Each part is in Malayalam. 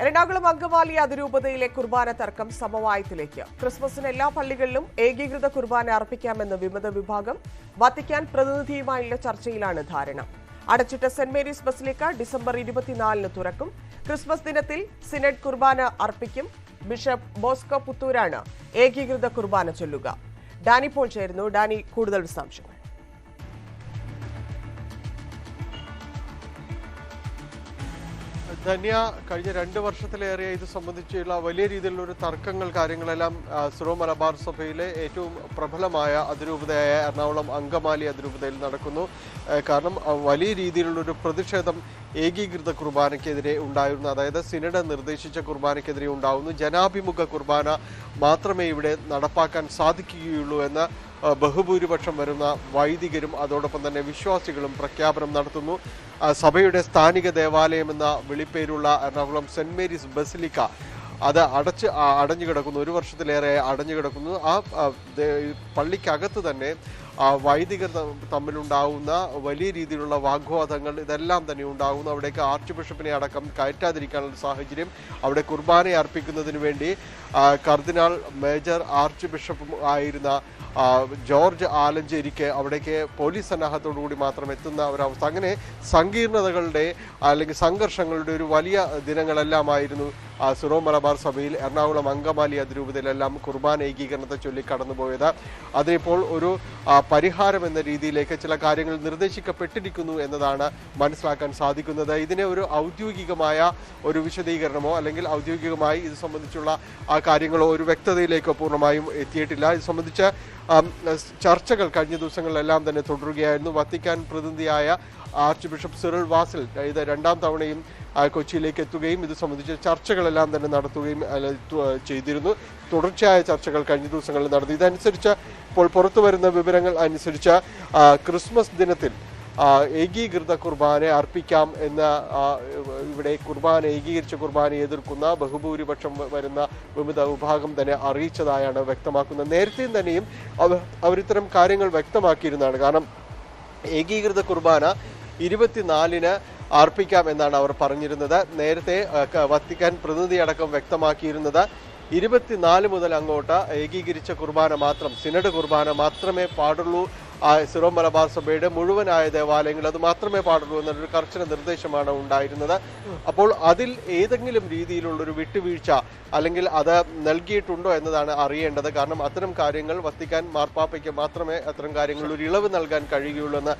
എറണാകുളം അങ്കമാലി അതിരൂപതയിലെ കുർബാന തർക്കം സമവായത്തിലേക്ക്. ക്രിസ്മസിന് എല്ലാ പള്ളികളിലും ഏകീകൃത കുർബാന അർപ്പിക്കാമെന്ന് വിമത വിഭാഗം. വത്തിക്കാൻ പ്രതിനിധിയുമായുള്ള ചർച്ചയിലാണ് ധാരണ. അടച്ചിട്ട സെന്റ് മേരീസ് ബസിലിക്ക ഡിസംബർ 24-ന് തുറക്കും. ക്രിസ്മസ് ദിനത്തിൽ സിനഡ് കുർബാന അർപ്പിക്കും. ബിഷപ്പ് ബോസ്കോ പുത്തൂരാണ് ഏകീകൃത കുർബാന ചൊല്ലുക. ഡാനി പോൾ ചേരുന്നു. ഡാനി, കൂടുതൽ വിശദാംശങ്ങൾ. ധന്യ, കഴിഞ്ഞ 2 വർഷത്തിലേറെ ഇത് സംബന്ധിച്ചുള്ള വലിയ രീതിയിലുള്ള ഒരു തർക്കങ്ങൾ കാര്യങ്ങളെല്ലാം സിറോ മലബാർ സഭയിലെ ഏറ്റവും പ്രബലമായ അതിരൂപതയായ എറണാകുളം അങ്കമാലി അതിരൂപതയിൽ നടക്കുന്നു. കാരണം വലിയ രീതിയിലുള്ളൊരു പ്രതിഷേധം ഏകീകൃത കുർബാനയ്ക്കെതിരെ ഉണ്ടായിരുന്നു. അതായത് സിനഡ് നിർദ്ദേശിച്ച കുർബാനയ്ക്കെതിരെ ഉണ്ടാവുന്നു. ജനാഭിമുഖ കുർബാന മാത്രമേ ഇവിടെ നടപ്പാക്കാൻ സാധിക്കുകയുള്ളൂ എന്ന് ബഹുഭൂരിപക്ഷം വരുന്ന വൈദികരും അതോടൊപ്പം തന്നെ വിശ്വാസികളും പ്രഖ്യാപനം നടത്തുന്നു. സഭയുടെ സ്ഥാനിക ദേവാലയം എന്ന വിളിപ്പേരുള്ള എറണാകുളം സെന്റ് മേരീസ് ബസിലിക്ക അത് അടഞ്ഞു കിടക്കുന്നു. 1 വർഷത്തിലേറെ അടഞ്ഞു കിടക്കുന്നു. ആ പള്ളിക്കകത്ത് തന്നെ വൈദികർ തമ്മിലുണ്ടാവുന്ന വലിയ രീതിയിലുള്ള വാഗ്വാദങ്ങൾ ഇതെല്ലാം തന്നെ ഉണ്ടാകുന്നു. അവിടേക്ക് ആർച്ച് ബിഷപ്പിനെ അടക്കം കയറ്റാതിരിക്കാനുള്ള സാഹചര്യം. അവിടെ കുർബാന അർപ്പിക്കുന്നതിന് വേണ്ടി കർദിനാൾ മേജർ ആർച്ച് ബിഷപ്പും ആയിരുന്ന ജോർജ് ആലഞ്ചേരിക്ക് അവിടേക്ക് പോലീസ് സന്നാഹത്തോടുകൂടി മാത്രം എത്തുന്ന ഒരവസ്ഥ. അങ്ങനെ സങ്കീർണതകളുടെ അല്ലെങ്കിൽ സംഘർഷങ്ങളുടെ ഒരു വലിയ ദിനങ്ങളെല്ലാമായിരുന്നു സിറോ മലബാർ സഭയിൽ എറണാകുളം അങ്കമാലി അതിരൂപതയിലെല്ലാം കുർബാന ഏകീകരണത്തെ ചൊല്ലി കടന്നുപോയത്. അതിനിപ്പോൾ ഒരു പരിഹാരം എന്ന രീതിയിലേക്ക് ചില കാര്യങ്ങൾ നിർദ്ദേശിക്കപ്പെട്ടിരിക്കുന്നു എന്നതാണ് മനസ്സിലാക്കാൻ സാധിക്കുന്നത്. ഇതിനെ ഒരു ഔദ്യോഗികമായ ഒരു വിശദീകരണമോ അല്ലെങ്കിൽ ഔദ്യോഗികമായി ഇത് സംബന്ധിച്ചുള്ള ആ കാര്യങ്ങളോ ഒരു വ്യക്തതയിലേക്കോ പൂർണ്ണമായും എത്തിയിട്ടില്ല. ഇത് സംബന്ധിച്ച് ചർച്ചകൾ കഴിഞ്ഞ ദിവസങ്ങളിലെല്ലാം തന്നെ തുടരുകയായിരുന്നു. വത്തിക്കാൻ പ്രതിനിധിയായ ആർച്ച് ബിഷപ്പ് സിറിൽ വാസിൽ ഇത് 2ാം തവണയും കൊച്ചിയിലേക്ക് എത്തുകയും ഇത് സംബന്ധിച്ച് ചർച്ചകളെല്ലാം തന്നെ നടത്തുകയും ചെയ്തിരുന്നു. തുടർച്ചയായ ചർച്ചകൾ കഴിഞ്ഞ ദിവസങ്ങളിൽ നടന്നു. ഇതനുസരിച്ച് ഇപ്പോൾ പുറത്തു വരുന്ന വിവരങ്ങൾ അനുസരിച്ച് ക്രിസ്മസ് ദിനത്തിൽ ഏകീകൃത കുർബാന അർപ്പിക്കാം എന്ന ഇവിടെ ഏകീകരിച്ച കുർബാന എതിർക്കുന്ന ബഹുഭൂരിപക്ഷം വരുന്ന വിവിധ വിഭാഗം തന്നെ അറിയിച്ചതായാണ് വ്യക്തമാക്കുന്നത്. നേരത്തെയും തന്നെയും അവരിത്തരം കാര്യങ്ങൾ വ്യക്തമാക്കിയിരുന്നതാണ്. കാരണം ഏകീകൃത കുർബാന 24-ന് അർപ്പിക്കാം എന്നാണ് അവർ പറഞ്ഞിരുന്നത്. നേരത്തെ വത്തിക്കാൻ പ്രതിനിധി അടക്കം വ്യക്തമാക്കിയിരുന്നത് 24 മുതൽ അങ്ങോട്ട് ഏകീകരിച്ച കുർബാന മാത്രം, സിനഡ് കുർബാന മാത്രമേ പാടുള്ളൂ. സിറോ മലബാർ സഭയുടെ മുഴുവനായ ദേവാലയങ്ങൾ അത് മാത്രമേ പാടുള്ളൂ എന്നൊരു കർശന നിർദ്ദേശമാണ് ഉണ്ടായിരുന്നത്. അപ്പോൾ അതിൽ ഏതെങ്കിലും രീതിയിലുള്ളൊരു വിട്ടുവീഴ്ച അല്ലെങ്കിൽ അത് നൽകിയിട്ടുണ്ടോ എന്നതാണ് അറിയേണ്ടത്. കാരണം അത്തരം കാര്യങ്ങൾ വത്തിക്കാൻ മാർപ്പാപ്പയ്ക്ക് മാത്രമേ അത്തരം കാര്യങ്ങളിൽ ഒരു ഇളവ് നൽകാൻ കഴിയുകയുള്ളൂ എന്ന്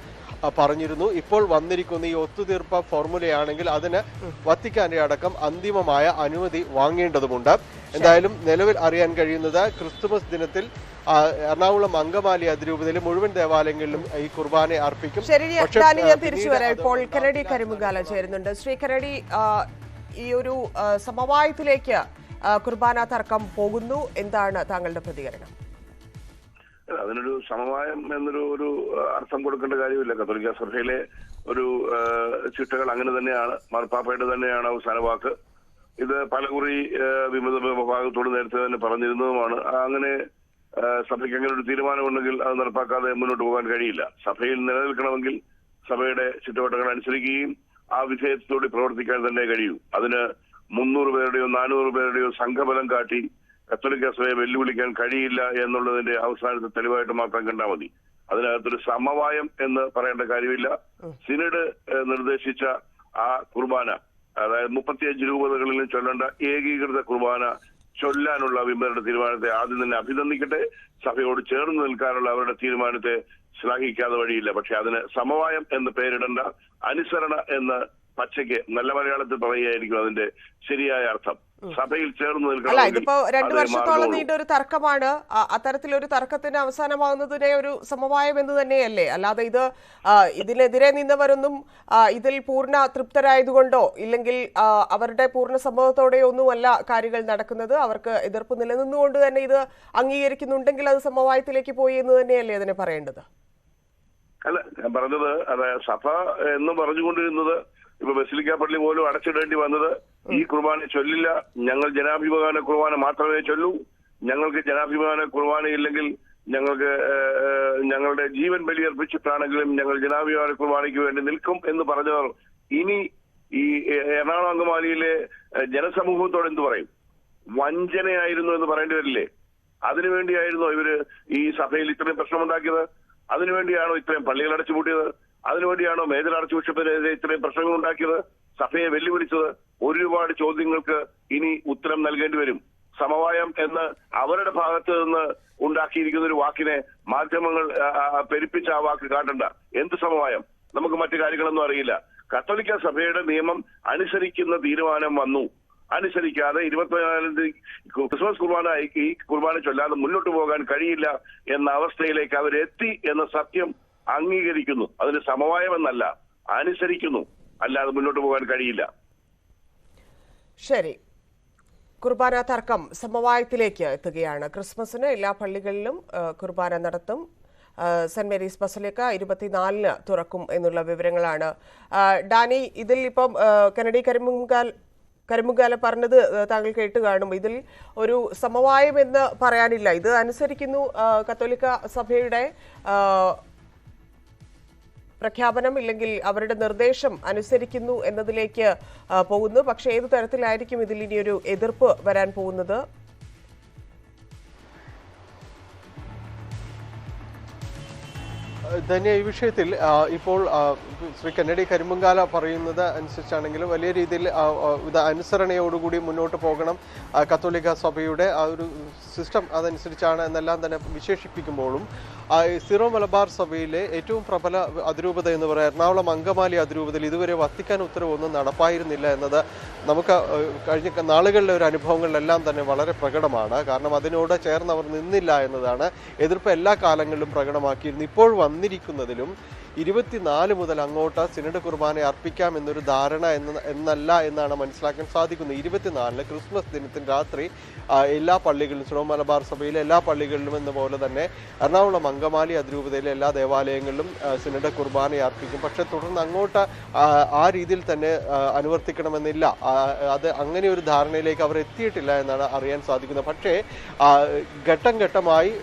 പറഞ്ഞിരുന്നു. ഇപ്പോൾ വന്നിരിക്കുന്ന ഈ ഒത്തുതീർപ്പ് ഫോർമുലയാണെങ്കിൽ അതിന് വത്തിക്കാന്റെ അടക്കം അന്തിമമായ അനുമതി വാങ്ങേണ്ടതുണ്ട്. എന്തായാലും നിലവിൽ അറിയാൻ കഴിയുന്നത് ക്രിസ്തുമസ് ദിനത്തിൽ എറണാകുളം അങ്കമാലി അതിരൂപതയിലെ മുഴുവൻ ദേവാലയങ്ങളിലും ഈ കുർബാന അർപ്പിക്കും. ഞാൻ തിരിച്ചു വരാം. ഇപ്പോൾ കരടി കരിമുകാല ചേരുന്നുണ്ട്. ശ്രീ കരടി, ഈ ഒരു സമവായത്തിലേക്ക് കുർബാന തർക്കം പോകുന്നു. എന്താണ് താങ്കളുടെ പ്രതികരണം? അതിനൊരു സമവായം എന്നൊരു അർത്ഥം കൊടുക്കേണ്ട കാര്യമില്ല. കത്തോലിക്ക സഭയിലെ ഒരു ചിട്ടകൾ അങ്ങനെ തന്നെയാണ്. മാർപ്പാപ്പയുടെ തന്നെയാണ് അവസാന വാക്ക്. ഇത് പലകുറി വിമത വിഭാഗത്തോട് നേരത്തെ തന്നെ പറഞ്ഞിരുന്നതുമാണ്. അങ്ങനെ സഭയ്ക്ക് അങ്ങനെ ഒരു തീരുമാനമുണ്ടെങ്കിൽ അത് നടപ്പാക്കാതെ മുന്നോട്ട് പോകാൻ കഴിയില്ല. സഭയിൽ നിലനിൽക്കണമെങ്കിൽ സഭയുടെ ചുറ്റുവട്ടങ്ങൾ അനുസരിക്കുകയും ആ വിധേയത്തോടെ പ്രവർത്തിക്കാൻ തന്നെ കഴിയൂ. അതിന് 300 പേരുടെയോ 400 പേരുടെയോ സംഘബലം കാട്ടി കത്തോലിക്ക സഭയെ വെല്ലുവിളിക്കാൻ കഴിയില്ല എന്നുള്ളതിന്റെ അവസാനത്തെ തെളിവായിട്ട് മാത്രം കണ്ടാൽ മതി. അതിനകത്തൊരു സമവായം എന്ന് പറയേണ്ട കാര്യമില്ല. സിനഡ് നിർദ്ദേശിച്ച ആ കുർബാന, അതായത് 35 രൂപതകളിലും ചൊല്ലേണ്ട ഏകീകൃത കുർബാന ചൊല്ലാനുള്ള വിമതരുടെ തീരുമാനത്തെ ആദ്യം തന്നെ അഭിനന്ദിക്കട്ടെ. സഭയോട് ചേർന്ന് നിൽക്കാനുള്ള അവരുടെ തീരുമാനത്തെ ശ്ലാഘിക്കാതെ വഴിയില്ല. പക്ഷെ അതിന് സമവായം എന്ന് പേരിടേണ്ട, അനുസരണ എന്ന് പച്ചയ്ക്ക് നല്ല മലയാളത്തിൽ പറയുകയായിരിക്കും അതിന്റെ ശരിയായ അർത്ഥം. സഭയിൽ ചേർന്ന് നിൽക്കണം. ഇതിപ്പോ 2 വർഷത്തോളം നീണ്ട ഒരു തർക്കമാണ്. അത്തരത്തിലൊരു തർക്കത്തിന് അവസാനമാകുന്നതിനെ ഒരു സമവായം എന്ന് തന്നെയല്ലേ? അല്ലാതെ ഇതിനെതിരെ നിന്നവരൊന്നും ഇതിൽ പൂർണ്ണ തൃപ്തരായതുകൊണ്ടോ ഇല്ലെങ്കിൽ അവരുടെ പൂർണ്ണ സമ്മതത്തോടെയോ ഒന്നുമല്ല കാര്യങ്ങൾ നടക്കുന്നത്. അവർക്ക് എതിർപ്പ് നിലനിന്നുകൊണ്ട് തന്നെ ഇത് അംഗീകരിക്കുന്നുണ്ടെങ്കിൽ അത് സമവായത്തിലേക്ക് പോയി എന്ന് തന്നെയല്ലേ അതിനെ പറയേണ്ടത്? അല്ല, ഞാൻ പറഞ്ഞത് സഭ എന്ന് പറഞ്ഞുകൊണ്ടിരുന്നത് ഇപ്പൊ ബസിലിക്ക പള്ളി പോലും അടച്ചിടേണ്ടി വന്നത് ഈ കുർബാന ചൊല്ലില്ല, ഞങ്ങൾ ജനാഭിമുഖ കുർബാന മാത്രമേ ചൊല്ലൂ, ഞങ്ങൾക്ക് ജനാഭിമുഖ കുർബാന ഇല്ലെങ്കിൽ ഞങ്ങൾക്ക് ഞങ്ങളുടെ ജീവൻ ബലിയർപ്പിച്ചിട്ടാണെങ്കിലും ഞങ്ങൾ ജനാഭിമുഖ കുർബാനയ്ക്ക് വേണ്ടി നിൽക്കും എന്ന് പറഞ്ഞവർ ഇനി ഈ എറണാകുളം അങ്കമാലിയിലെ ജനസമൂഹത്തോട് എന്ത് പറയും? വഞ്ചനയായിരുന്നു എന്ന് പറയേണ്ടി വരില്ലേ? അതിനുവേണ്ടിയായിരുന്നോ ഇവര് ഈ സഭയിൽ ഇത്രയും പ്രശ്നമുണ്ടാക്കിയത്? അതിനുവേണ്ടിയാണോ ഇത്രയും പള്ളികൾ അടച്ചുപൂട്ടിയത്? അതിനുവേണ്ടിയാണോ മേജർ ആർച്ച് ബിഷപ്പിനെതിരെ ഇത്രയും പ്രശ്നങ്ങൾ ഉണ്ടാക്കിയത്? സഭയെ വെല്ലുവിളിച്ചത്? ഒരുപാട് ചോദ്യങ്ങൾക്ക് ഇനി ഉത്തരം നൽകേണ്ടി വരും. സമവായം എന്ന് അവരുടെ ഭാഗത്ത് നിന്ന് ഉണ്ടാക്കിയിരിക്കുന്ന ഒരു വാക്കിനെ മാധ്യമങ്ങൾ പെരുപ്പിച്ച ആ വാക്ക് കാട്ടണ്ട. എന്ത് സമവായം? നമുക്ക് മറ്റു കാര്യങ്ങളൊന്നും അറിയില്ല. കത്തോലിക്ക സഭയുടെ നിയമം അനുസരിക്കുന്ന തീരുമാനം വന്നു. അനുസരിക്കാതെ 24 ക്രിസ്മസ് കുർബാന ഈ കുർബാന ചൊല്ലാതെ മുന്നോട്ട് പോകാൻ കഴിയില്ല എന്ന അവസ്ഥയിലേക്ക് അവരെത്തി എന്ന സത്യം അംഗീകരിക്കുന്നു. അതിന് സമവായം എന്നല്ല, അനുസരിക്കുന്നു. അല്ലാതെ മുന്നോട്ട് പോകാൻ കഴിയില്ല. ശരി, കുർബാന തർക്കം സമവായത്തിലേക്ക് എത്തുകയാണ്. ക്രിസ്മസിന് എല്ലാ പള്ളികളിലും കുർബാന നടത്തും. സെന്റ് മേരീസ് ബസലിക്ക 24-ന് തുറക്കും എന്നുള്ള വിവരങ്ങളാണ്. ഡാനി, ഇതിൽ ഇപ്പം കെനഡി കരിമുങ്കാല പറഞ്ഞത് താങ്കൾ കേട്ട് കാണും. ഇതിൽ ഒരു സമവായം എന്ന് പറയാനില്ല. ഇത് അനുസരിക്കുന്നു, കത്തോലിക്ക സഭയുടെ പ്രഖ്യാപനം ഇല്ലെങ്കിൽ അവരുടെ നിർദ്ദേശം അനുസരിക്കുന്നു എന്നതിലേക്ക് പോകുന്നു. പക്ഷേ ഏതു തരത്തിലായിരിക്കും ഇതിൽ ഇനിയൊരു എതിർപ്പ് വരാൻ പോകുന്നത്? ധന്യ, ഈ വിഷയത്തിൽ ഇപ്പോൾ ശ്രീ കെന്നഡി കരിമുങ്കാല പറയുന്നത് അനുസരിച്ചാണെങ്കിലും വലിയ രീതിയിൽ ഇത് അനുസരണയോടുകൂടി മുന്നോട്ട് പോകണം, കത്തോലിക്ക സഭയുടെ ആ ഒരു സിസ്റ്റം അതനുസരിച്ചാണ് എന്നെല്ലാം തന്നെ വിശേഷിപ്പിക്കുമ്പോഴും സിറോ മലബാർ സഭയിലെ ഏറ്റവും പ്രബല അതിരൂപത എന്ന് പറയുക എറണാകുളം അങ്കമാലി അതിരൂപതയിൽ ഇതുവരെ വത്തിക്കാൻ ഉത്തരവൊന്നും നടപ്പായിരുന്നില്ല എന്നത് നമുക്ക് കഴിഞ്ഞ നാളുകളിലെ ഒരു അനുഭവങ്ങളിലെല്ലാം തന്നെ വളരെ പ്രകടമാണ്. കാരണം അതിനോട് ചേർന്ന് അവർ നിന്നില്ല എന്നതാണ് എതിർപ്പ് എല്ലാ കാലങ്ങളിലും പ്രകടമാക്കിയിരുന്നു. ഇപ്പോൾ വന്നിരിക്കുന്നതിലും 24 മുതൽ അങ്ങോട്ട് സിനഡ് കുർബാന അർപ്പിക്കാം എന്നൊരു ധാരണ എന്നല്ല എന്നാണ് മനസ്സിലാക്കാൻ സാധിക്കുന്നത്. 24-ന് ക്രിസ്മസ് ദിനത്തിന് രാത്രി എല്ലാ പള്ളികളിലും, സിറോ മലബാർ സഭയിലെ എല്ലാ പള്ളികളിലും എന്ന പോലെ തന്നെ എറണാകുളം അങ്കമാലി അതിരൂപതയിലെ എല്ലാ ദേവാലയങ്ങളിലും സിനഡ് കുർബാന അർപ്പിക്കും. പക്ഷെ തുടർന്ന് അങ്ങോട്ട് ആ രീതിയിൽ തന്നെ അനുവർത്തിക്കണമെന്നില്ല. അത് അങ്ങനെ ഒരു ധാരണയിലേക്ക് അവർ എത്തിയിട്ടില്ല എന്നാണ് അറിയാൻ സാധിക്കുന്നത്. പക്ഷേ ഘട്ടം ഘട്ടമായി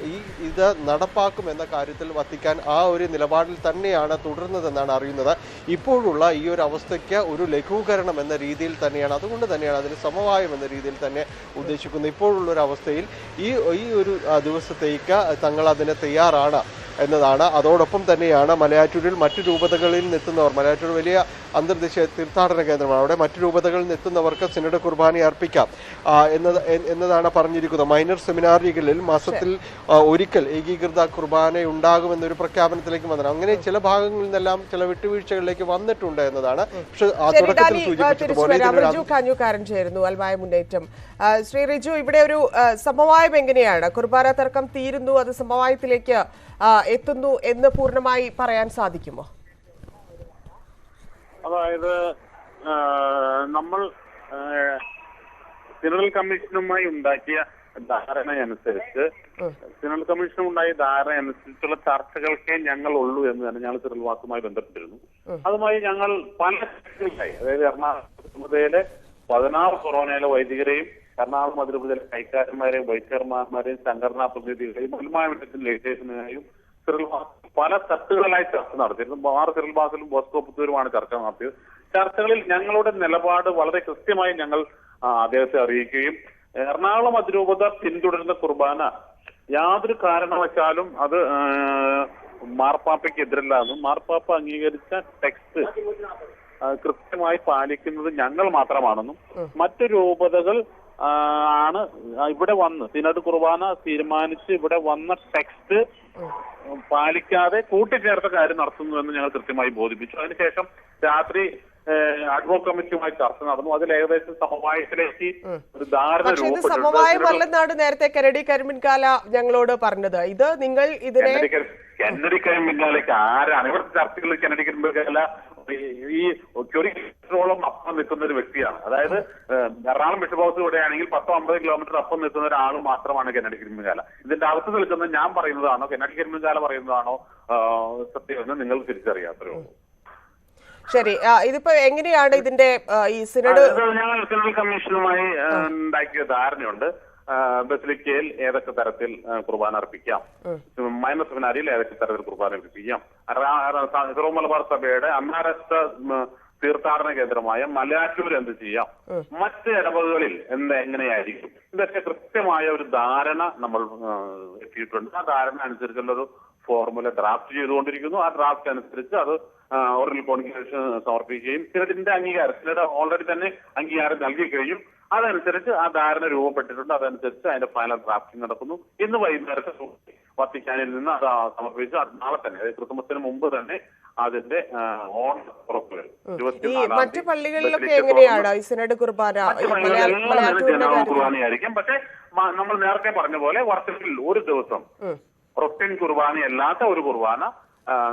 ഇത് നടപ്പാക്കും എന്ന കാര്യത്തിൽ വത്തിക്കാൻ ആ ഒരു നിലപാടിൽ തന്നെയാണ് തുടർന്നതെന്നാണ് അറിയുന്നത്. ഇപ്പോഴുള്ള ഈ ഒരു അവസ്ഥയ്ക്ക് ഒരു ലഘൂകരണം എന്ന രീതിയിൽ തന്നെയാണ്, അതുകൊണ്ട് തന്നെയാണ് അതിന് സമവായം എന്ന രീതിയിൽ തന്നെ ഉദ്ദേശിക്കുന്നത്. ഇപ്പോഴുള്ള ഒരു അവസ്ഥയിൽ ഈ ഒരു ദിവസത്തേക്ക് തങ്ങൾ അതിന് തയ്യാറാണ് എന്നതാണ്. അതോടൊപ്പം തന്നെയാണ് മലയാറ്റൂരിൽ മറ്റു രൂപതകളിൽ നിന്നെത്തുന്നവർ, മലയാറ്റൂർ വലിയ അന്തർദേശീയ തീർത്ഥാടന കേന്ദ്രമാണ്, അവിടെ മറ്റു രൂപതകളിൽ നിന്നെത്തുന്നവർക്ക് സിനഡ് കുർബാന അർപ്പിക്കാം എന്നതാണ് പറഞ്ഞിരിക്കുന്നത്. മൈനർ സെമിനാരികളിൽ മാസത്തിൽ ഒരിക്കൽ ഏകീകൃത കുർബാന ഉണ്ടാകുമെന്നൊരു പ്രഖ്യാപനത്തിലേക്ക് വന്നത്. അങ്ങനെ ചില ഭാഗങ്ങളിൽ നിന്നെല്ലാം ചില വിട്ടുവീഴ്ചകളിലേക്ക് വന്നിട്ടുണ്ട് എന്നതാണ്. പക്ഷെ തുടക്കത്തിൽ സൂചിപ്പിച്ചതുപോലെ അൽമായ മുന്നേറ്റം. ശ്രീ റിജു, ഇവിടെ ഒരു സമവായം എങ്ങനെയാണ്? കുർബാന തർക്കം തീരുന്നു, അത് സമവായത്തിലേക്ക് എത്തുന്നു എന്ന് പൂർണ്ണമായി പറയാൻ സാധിക്കുമോ? അതായത് നമ്മൾ സിനഡൽ കമ്മീഷനുമായി ഉണ്ടാക്കിയ ധാരണയനുസരിച്ച് സിനഡൽ കമ്മീഷനുണ്ടായ ധാരണയനുസരിച്ചുള്ള ചർച്ചകൾക്കേ ഞങ്ങൾ ഉള്ളൂ എന്ന് തന്നെ ഞങ്ങൾ സിനഡൽവാസുമായി ബന്ധപ്പെട്ടിരുന്നു. അതുമായി ഞങ്ങൾ പല ചർച്ചകളായി, അതായത് എറണാകുളത്തിലെ 16 കൊറോണയിലെ വൈദികരെയും എറണാകുളം അതിരൂപതയിലെ കൈക്കാരന്മാരെയും വൈസ് ചെയർമാൻമാരെയും സംഘടനാ പ്രതിനിധികളെയും ഉൽമാനത്തിനും ലേറ്റേഴ്സിനെയും പല തട്ടുകളായി ചർച്ച നടത്തിയിരുന്നു. 6 സിറിൽബാസിലും ബോസ്കോ പുത്തൂരുമാണ് ചർച്ച നടത്തിയത്. ചർച്ചകളിൽ ഞങ്ങളുടെ നിലപാട് വളരെ കൃത്യമായി ഞങ്ങൾ അദ്ദേഹത്തെ അറിയിക്കുകയും എറണാകുളം അതിരൂപത പിന്തുടരുന്ന കുർബാന യാതൊരു കാരണവശാലും അത് മാർപ്പാപ്പയ്ക്ക് എതിരല്ലാന്നും മാർപ്പാപ്പ അംഗീകരിച്ച ടെക്സ്റ്റ് കൃത്യമായി പാലിക്കുന്നത് ഞങ്ങൾ മാത്രമാണെന്നും മറ്റു രൂപതകൾ ആണ് ഇവിടെ വന്ന് സിനഡ് കുർബാന തീരുമാനിച്ച് ഇവിടെ വന്ന ടെക്സ്റ്റ് പാലിക്കാതെ കൂട്ടിച്ചേർത്ത കാര്യം നടത്തുന്നുവെന്ന് ഞങ്ങൾ കൃത്യമായി ബോധിപ്പിച്ചു. അതിനുശേഷം രാത്രി അഡ്വോ കമ്മിറ്റിയുമായി ചർച്ച നടന്നു. അതിൽ ഏകദേശം സമവായത്തിലേക്ക് ഒരു ധാരണ രൂപപ്പെട്ടു. സമവായമല്ലെന്നാണ് നേരത്തെ കെനഡി കരിമ്പിൻകാല ഞങ്ങളോട് പറഞ്ഞത്. ഇത് നിങ്ങൾ ഇതിനെ കെന്നഡി കരിമ്പിൻകാലയ്ക്ക് ആരാണ് ഇവിടുത്തെ ചർച്ചകളിൽ? കെന്നഡി കരിമ്പിൻകാല ഈ കിലോമീറ്ററോളം അപ്പം നിൽക്കുന്ന ഒരു വ്യക്തിയാണ്. അതായത് എറണാകുളം ബിഷപ്പ് ഹൗസ് ഇവിടെയാണെങ്കിൽ 10-50 കിലോമീറ്റർ അപ്പം നിൽക്കുന്ന ഒരാൾ മാത്രമാണ് കെന്നഡി കരിമ്പിൻകാല. ഇതിന്റെ അകത്ത് നിൽക്കുന്നത് ഞാൻ പറയുന്നതാണോ കെന്നഡി കരിമ്പിൻകാല പറയുന്നതാണോ സത്യമെന്ന് നിങ്ങൾ തിരിച്ചറിയാത്തേ ഉള്ളൂ. ശരി, ഇതിപ്പോ എങ്ങനെയാണ് ഇതിന്റെ ഈ സിനഡ്? ഞങ്ങൾ സിനഡ് കമ്മീഷനുമായി ഉണ്ടാക്കിയ ധാരണയുണ്ട്. ബസിലിക്കയിൽ ഏതൊക്കെ തരത്തിൽ കുർബാന അർപ്പിക്കാം, മൈനർ സെമിനാരിയിൽ ഏതൊക്കെ തരത്തിൽ കുർബാന അർപ്പിക്കാം, സിറോ മലബാർ സഭയുടെ അന്താരാഷ്ട്ര തീർത്ഥാടന കേന്ദ്രമായ മലയാറ്റൂർ എന്ത് ചെയ്യാം, മറ്റ് ഇടവകകളിൽ എങ്ങനെയായിരിക്കും, ഇതൊക്കെ കൃത്യമായ ഒരു ധാരണ നമ്മൾ എത്തിയിട്ടുണ്ട്. ആ ധാരണ അനുസരിച്ചുള്ള ഒരു ഫോർമുല ഡ്രാഫ്റ്റ് ചെയ്തുകൊണ്ടിരിക്കുന്നു. ആ ഡ്രാഫ്റ്റ് അനുസരിച്ച് അത് ഓറിയൽ കോൺഗ്രസ് സമർപ്പിക്കുകയും സിനഡിന്റെ അംഗീകാരം, സിനഡ് ഓൾറെഡി തന്നെ അംഗീകാരം നൽകി കഴിഞ്ഞു. അതനുസരിച്ച് ആ ധാരണ രൂപപ്പെട്ടിട്ടുണ്ട്. അതനുസരിച്ച് അതിന്റെ ഫൈനൽ ഡ്രാഫ്റ്റിംഗ് നടക്കുന്നു. ഇന്ന് വൈകുന്നേരത്തെ വത്തിക്കാനിൽ നിന്ന് അത് സമർപ്പിച്ച് നാളെ തന്നെ, അതായത് ക്രിസ്മസിന് മുമ്പ് തന്നെ അതിന്റെ ഓൺ പുറത്തുവരും. മറ്റു പള്ളികളിലൊക്കെ എങ്ങനെയാണ് സിനഡ് കുർബാന? കുർബാനയായിരിക്കും. പക്ഷെ നമ്മൾ നേരത്തെ പറഞ്ഞ പോലെ വർഷത്തിൽ ഒരു ദിവസം റൊട്ടീൻ കുർബാനയല്ലാത്ത ഒരു കുർബാന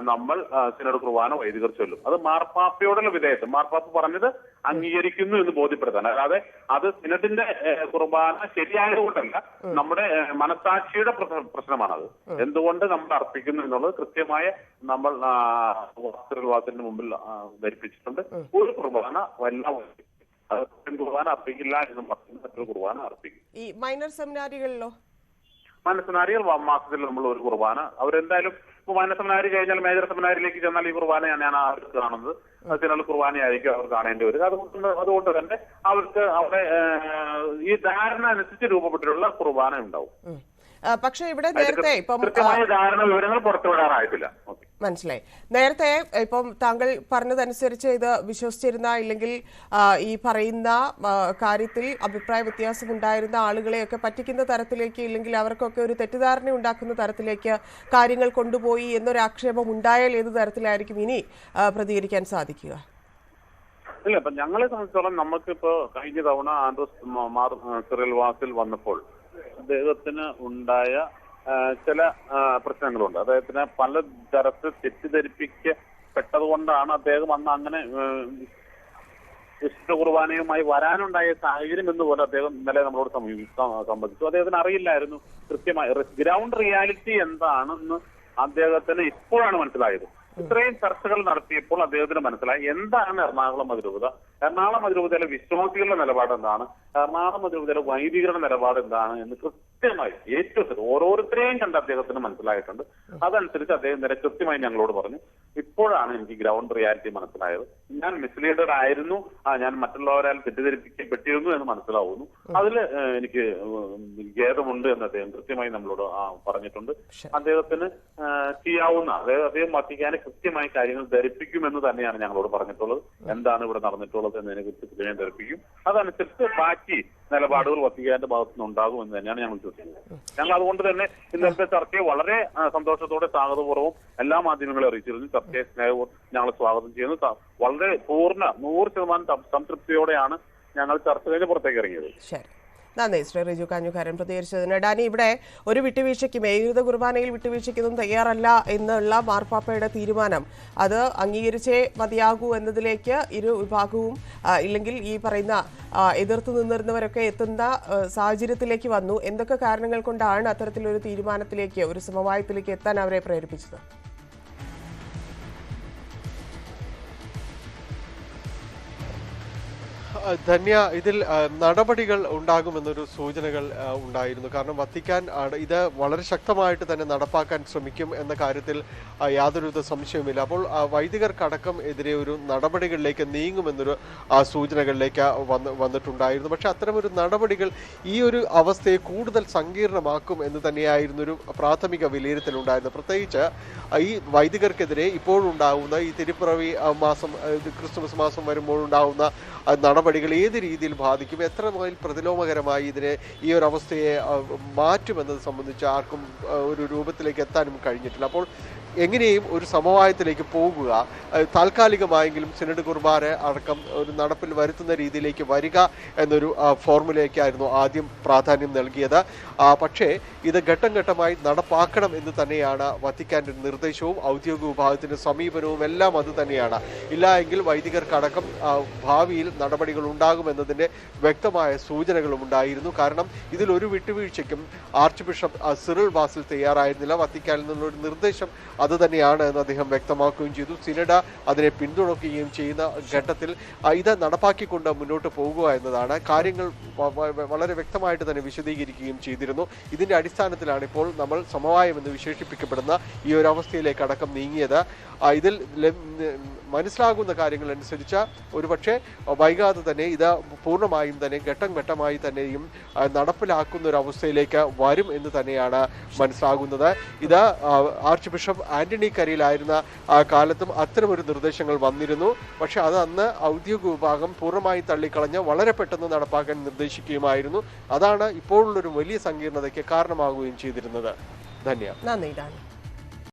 നമ്മൾ സിനഡ് കുർബാന വൈദികർ ചൊല്ലും. അത് മാർപ്പാപ്പയോടുള്ള വിധേയത്വം, മാർപ്പാപ്പ പറഞ്ഞത് അംഗീകരിക്കുന്നു എന്ന് ബോധ്യപ്പെടുത്താൻ. അല്ലാതെ അത് സിനഡിന്റെ കുർബാന ശരിയായതുകൊണ്ടല്ല, നമ്മുടെ മനസാക്ഷിയുടെ പ്രശ്നമാണത്. എന്തുകൊണ്ട് നമ്മൾ അർപ്പിക്കുന്നു എന്നുള്ളത് കൃത്യമായ നമ്മൾ വാസത്തിന്റെ മുമ്പിൽ ധരിപ്പിച്ചിട്ടുണ്ട്. ഒരു കുർബാന കുർബാന അർപ്പിക്കില്ല എന്ന് പറഞ്ഞ് മറ്റൊരു കുർബാന അർപ്പിക്കും. ഈ മൈനർ സെമിനാരികളിലോ? മൈനർ സെമിനാരികൾ മാസത്തിൽ നമ്മൾ ഒരു കുർബാന, അവരെന്തായാലും ഇപ്പൊ മൈനർ സെമിനാരി കഴിഞ്ഞാൽ മേജർ സെമിനാരിലേക്ക് ചെന്നാൽ ഈ കുർബാനയാണ് അവർക്ക് കാണുന്നത്. സിനഡ് കുർബാനയായിരിക്കും അവർ കാണേണ്ടി വരിക. അതുകൊണ്ട് തന്നെ അവർക്ക് അവിടെ ഈ ധാരണ അനുസരിച്ച് രൂപപ്പെട്ടിട്ടുള്ള കുർബാന ഉണ്ടാവും. പക്ഷെ ഇവിടെ നേരത്തെ ഇപ്പം ധാരണ വിവരങ്ങൾ പുറത്തുവിടാറായിട്ടില്ല. മനസ്സിലായി. നേരത്തെ ഇപ്പം താങ്കൾ പറഞ്ഞതനുസരിച്ച് ഇത് വിശ്വസിച്ചിരുന്ന, ഇല്ലെങ്കിൽ ഈ പറയുന്ന കാര്യത്തിൽ അഭിപ്രായ വ്യത്യാസം ഉണ്ടായിരുന്ന ആളുകളെയൊക്കെ പറ്റിക്കുന്ന തരത്തിലേക്ക്, ഇല്ലെങ്കിൽ അവർക്കൊക്കെ ഒരു തെറ്റിദ്ധാരണ ഉണ്ടാക്കുന്ന തരത്തിലേക്ക് കാര്യങ്ങൾ കൊണ്ടുപോയി എന്നൊരു ആക്ഷേപം ഉണ്ടായാൽ ഏത് തരത്തിലായിരിക്കും ഇനി പ്രതികരിക്കാൻ സാധിക്കുക? ഇല്ല, ഇപ്പൊ ഞങ്ങളെ സംബന്ധിച്ചോളം നമുക്കിപ്പോ കഴിഞ്ഞ തവണ ആൻഡ്രൂസ് സിറിൽ വാസിൽ വന്നപ്പോൾ അദ്ദേഹത്തിന് ഉണ്ടായ ചില പ്രശ്നങ്ങളുണ്ട്. അദ്ദേഹത്തിന് പല തരത്തിൽ തെറ്റിദ്ധരിപ്പിക്കപ്പെട്ടതുകൊണ്ടാണ് അദ്ദേഹം അന്ന് അങ്ങനെ വിശുദ്ധ കുർബാനയുമായി വരാനുണ്ടായ സാഹചര്യം എന്നുപോലെ അദ്ദേഹം ഇന്നലെ നമ്മളോട് സംബന്ധിച്ചു. അദ്ദേഹത്തിന് അറിയില്ലായിരുന്നു കൃത്യമായി ഗ്രൗണ്ട് റിയാലിറ്റി എന്താണെന്ന് അദ്ദേഹത്തിന് ഇപ്പോഴാണ് മനസ്സിലായത്. ഇത്രയും ചർച്ചകൾ നടത്തിയപ്പോൾ അദ്ദേഹത്തിന് മനസ്സിലായി എന്താണ് എറണാകുളം അതിരൂപത, എറണാകുളം അതിരൂപതയിലെ വിശ്വാസികളുടെ നിലപാട് എന്താണ്, എറണാകുളം അതിരൂപതയിലെ വൈദികരുടെ നിലപാട് എന്താണ് എന്ന് കൃത്യമായി ഏറ്റവും ഓരോരുത്തരെയും കണ്ട് അദ്ദേഹത്തിന് മനസ്സിലായിട്ടുണ്ട്. അതനുസരിച്ച് അദ്ദേഹം നേരെ കൃത്യമായി ഞങ്ങളോട് പറഞ്ഞു. ഇപ്പോഴാണ് എനിക്ക് ഗ്രൗണ്ട് റിയാലിറ്റി മനസ്സിലായത്. ഞാൻ മിസ്ലീഡഡ് ആയിരുന്നു, ഞാൻ മറ്റുള്ളവരാൽ തെറ്റിദ്ധരിപ്പിക്കപ്പെട്ടിരുന്നു എന്ന് മനസ്സിലാവുന്നു. അതിൽ എനിക്ക് ഖേദമുണ്ട് എന്ന് അദ്ദേഹം കൃത്യമായി നമ്മളോട് പറഞ്ഞിട്ടുണ്ട്. അദ്ദേഹത്തിന് ചെയ്യാവുന്ന, അതായത് അദ്ദേഹം വത്തിക്കാനെ കൃത്യമായി കാര്യങ്ങൾ ധരിപ്പിക്കുമെന്ന് തന്നെയാണ് ഞങ്ങളോട് പറഞ്ഞിട്ടുള്ളത്. എന്താണ് ഇവിടെ നടന്നിട്ടുള്ളത് എന്നതിനെ കുറിച്ച് കൃത്യമായി ധരിപ്പിക്കും. അതനുസരിച്ച് ബാക്കി നിലപാടുകൾ വത്തിക്കാന്റെ ഭാഗത്തു നിന്നുണ്ടാകും എന്ന് തന്നെയാണ് ഞങ്ങൾ വിശ്വസിക്കുന്നത്. ഞങ്ങൾ അതുകൊണ്ട് തന്നെ ഇന്നത്തെ ചർച്ചയെ വളരെ സന്തോഷത്തോടെ സ്വാഗതപൂർവ്വം എല്ലാ മാധ്യമങ്ങളെ അറിയിച്ചിരുന്നു. ചർച്ചയെ സ്നേഹപൂർവ്വം ഞങ്ങൾ സ്വാഗതം ചെയ്യുന്നു. വളരെ 100% സംതൃപ്തിയോടെയാണ് ഞങ്ങൾ ചർച്ച കഴിഞ്ഞ് പുറത്തേക്ക് ഇറങ്ങിയത്. നന്ദി ശ്രീ റിജു കാഞ്ഞുകാരൻ പ്രതികരിച്ചതിന്. ഡാനി, ഇവിടെ ഒരു വിട്ടുവീഴ്ചയ്ക്കും ഏകീകൃത കുർബാനയിൽ വിട്ടുവീഴ്ചയ്ക്കൊന്നും തയ്യാറല്ല എന്നുള്ള മാർപ്പാപ്പയുടെ തീരുമാനം അത് അംഗീകരിച്ചേ മതിയാകൂ എന്നതിലേക്ക് ഇരു വിഭാഗവും, ഇല്ലെങ്കിൽ ഈ പറയുന്ന എതിർത്തു നിന്നിരുന്നവരൊക്കെ എത്തുന്ന സാഹചര്യത്തിലേക്ക് വന്നു. എന്തൊക്കെ കാരണങ്ങൾ കൊണ്ടാണ് അത്തരത്തിലൊരു തീരുമാനത്തിലേക്ക്, ഒരു സമവായത്തിലേക്ക് എത്താൻ അവരെ പ്രേരിപ്പിച്ചത്? ധന്യ, ഇതിൽ നടപടികൾ ഉണ്ടാകുമെന്നൊരു സൂചനകൾ ഉണ്ടായിരുന്നു. കാരണം വത്തിക്കാൻ ഇത് വളരെ ശക്തമായിട്ട് തന്നെ നടപ്പാക്കാൻ ശ്രമിക്കും എന്ന കാര്യത്തിൽ യാതൊരുവിധ സംശയവുമില്ല. അപ്പോൾ വൈദികർക്കടക്കം എതിരെ ഒരു നടപടികളിലേക്ക് നീങ്ങുമെന്നൊരു സൂചനകളിലേക്ക് വന്നിട്ടുണ്ടായിരുന്നു. പക്ഷെ അത്തരമൊരു നടപടികൾ ഈ ഒരു അവസ്ഥയെ കൂടുതൽ സങ്കീർണമാക്കും എന്ന് തന്നെയായിരുന്നു ഒരു പ്രാഥമിക വിലയിരുത്തലുണ്ടായിരുന്നത്. പ്രത്യേകിച്ച് ഈ വൈദികർക്കെതിരെ ഇപ്പോഴുണ്ടാവുന്ന ഈ തിരുപ്പിറവി മാസം, ക്രിസ്തുമസ് മാസം വരുമ്പോഴുണ്ടാവുന്ന നടപടികൾ ഏത് രീതിയിൽ ബാധിക്കും, എത്ര മുതൽ പ്രതിലോമകരമായി ഇതിനെ, ഈ ഒരു അവസ്ഥയെ മാറ്റുമെന്നത് സംബന്ധിച്ച് ആർക്കും ഒരു രൂപത്തിലേക്ക് എത്താനും കഴിഞ്ഞിട്ടില്ല. അപ്പോൾ എങ്ങനെയും ഒരു സമവായത്തിലേക്ക് പോകുക, താൽക്കാലികമായെങ്കിലും സിനഡ് കുർബാന അടക്കം ഒരു നടപ്പിൽ വരുത്തുന്ന രീതിയിലേക്ക് വരിക എന്നൊരു ഫോർമുലയ്ക്കായിരുന്നു ആദ്യം പ്രാധാന്യം നൽകിയത്. പക്ഷേ ഇത് ഘട്ടം ഘട്ടമായി നടപ്പാക്കണം എന്ന് തന്നെയാണ് വത്തിക്കാൻ്റെ നിർദ്ദേശവും ഔദ്യോഗിക വിഭാഗത്തിൻ്റെ സമീപനവും എല്ലാം അത് തന്നെയാണ്. ഇല്ല എങ്കിൽ വൈദികർക്കടക്കം ഭാവിയിൽ നടപടികൾ ഉണ്ടാകുമെന്നതിൻ്റെ വ്യക്തമായ സൂചനകളും ഉണ്ടായിരുന്നു. കാരണം ഇതിലൊരു വിട്ടുവീഴ്ചയ്ക്കും ആർച്ച് ബിഷപ്പ് സിറിൽ വാസിൽ തയ്യാറായിരുന്നില്ല. വത്തിക്കാനിൽ നിന്നുള്ളൊരു നിർദ്ദേശം അത് തന്നെയാണ് എന്ന് അദ്ദേഹം വ്യക്തമാക്കുകയും ചെയ്തു. സിനഡ് അതിനെ പിന്തുണയ്ക്കുകയും ചെയ്യുന്ന ഘട്ടത്തിൽ ഇത് നടപ്പാക്കിക്കൊണ്ട് മുന്നോട്ട് പോകുക എന്നതാണ്. കാര്യങ്ങൾ വളരെ വ്യക്തമായിട്ട് തന്നെ വിശദീകരിക്കുകയും ചെയ്തിരുന്നു. ഇതിന്റെ അടിസ്ഥാനത്തിലാണ് ഇപ്പോൾ നമ്മൾ സമവായം എന്ന് വിശേഷിപ്പിക്കപ്പെടുന്ന ഈ ഒരു അവസ്ഥയിലേക്ക് അടക്കം നീങ്ങിയത്. ഇതിൽ മനസ്സിലാകുന്ന കാര്യങ്ങൾ അനുസരിച്ച് ഒരുപക്ഷെ വൈകാതെ തന്നെ ഇത് പൂർണ്ണമായും തന്നെ ഘട്ടം ഘട്ടമായി തന്നെയും നടപ്പിലാക്കുന്ന ഒരു അവസ്ഥയിലേക്ക് വരും എന്ന് തന്നെയാണ് മനസ്സിലാകുന്നത്. ഇത് ആർച്ച് ബിഷപ്പ് ആന്റണി കരിയിലായിരുന്ന കാലത്തും അത്തരമൊരു നിർദ്ദേശങ്ങൾ വന്നിരുന്നു. പക്ഷെ അത് അന്ന് ഔദ്യോഗിക വിഭാഗം പൂർണ്ണമായി തള്ളിക്കളഞ്ഞ് വളരെ പെട്ടെന്ന് നടപ്പാക്കാൻ നിർദ്ദേശിക്കുകയുമായിരുന്നു. അതാണ് ഇപ്പോഴുള്ളൊരു വലിയ സങ്കീർണതയ്ക്ക് കാരണമാകുകയും ചെയ്തിരുന്നത്. ധന്യ. നന്ദി.